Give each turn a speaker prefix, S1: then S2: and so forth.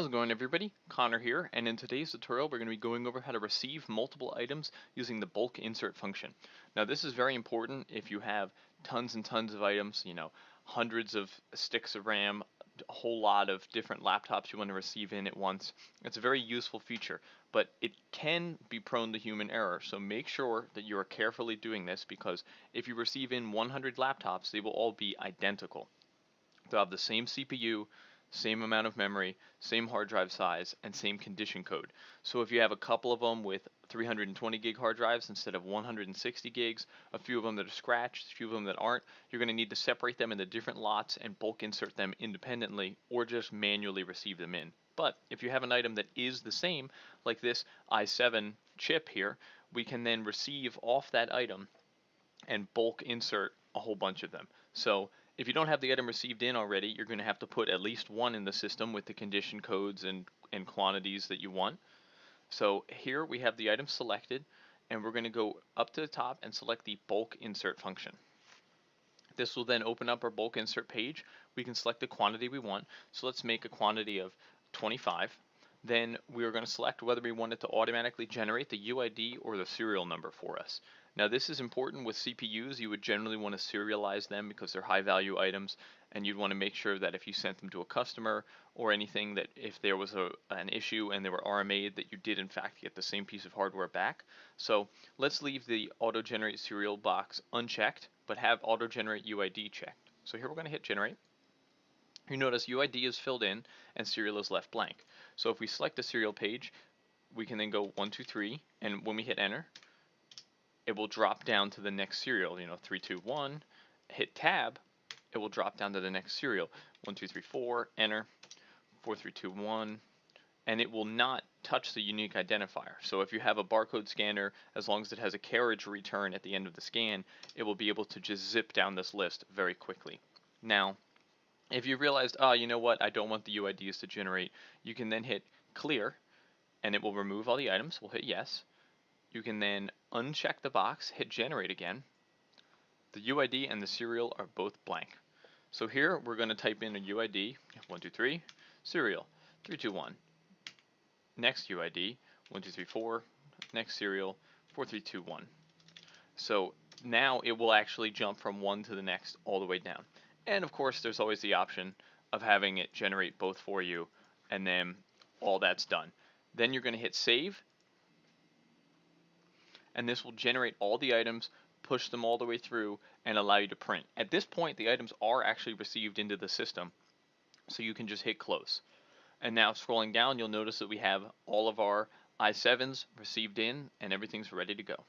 S1: How's it going, everybody? Connor here, and in today's tutorial we're going to be going over how to receive multiple items using the bulk insert function. Now this is very important if you have tons and tons of items, hundreds of sticks of RAM, a whole lot of different laptops you want to receive in at once. It's a very useful feature, but it can be prone to human error, so make sure that you are carefully doing this, because if you receive in 100 laptops, they will all be identical. They'll have the same CPU, same amount of memory, same hard drive size, and same condition code. So if you have a couple of them with 320 gig hard drives instead of 160 gigs, a few of them that are scratched, a few of them that aren't, you're going to need to separate them into different lots and bulk insert them independently, or just manually receive them in. But if you have an item that is the same, like this i7 chip here, we can then receive off that item and bulk insert a whole bunch of them. So if you don't have the item received in already, you're going to have to put at least one in the system with the condition codes and quantities that you want. So here we have the item selected, and we're going to go up to the top and select the bulk insert function. This will then open up our bulk insert page. We can select the quantity we want. So let's make a quantity of 25. Then we're going to select whether we want it to automatically generate the UID or the serial number for us. Now this is important with CPUs. You would generally want to serialize them because they're high value items, and you'd want to make sure that if you sent them to a customer or anything, that if there was an issue and they were RMA'd, that you did in fact get the same piece of hardware back. So let's leave the auto generate serial box unchecked, but have auto generate UID checked. So here we're going to hit generate. You notice UID is filled in and serial is left blank. So if we select the serial page, we can then go 1, 2, 3, and when we hit enter, it will drop down to the next serial, 3, 2, 1, hit tab, it will drop down to the next serial, 1, 2, 3, 4, enter, 4, 3, 2, 1, and it will not touch the unique identifier. So if you have a barcode scanner, as long as it has a carriage return at the end of the scan, it will be able to just zip down this list very quickly. Now, if you realized, you know what, I don't want the UIDs to generate, you can then hit clear, and it will remove all the items. We'll hit yes. You can then uncheck the box, hit generate again. The UID and the serial are both blank. So here we're going to type in a UID, 1, 2, 3, serial, 3, 2, 1. Next UID, 1, 2, 3, 4, next serial, 4, 3, 2, 1. So now it will actually jump from one to the next all the way down. And of course there's always the option of having it generate both for you, and then all that's done. Then you're going to hit save, and this will generate all the items, push them all the way through, and allow you to print. At this point, the items are actually received into the system, so you can just hit close. And now scrolling down, you'll notice that we have all of our i7s received in, and everything's ready to go.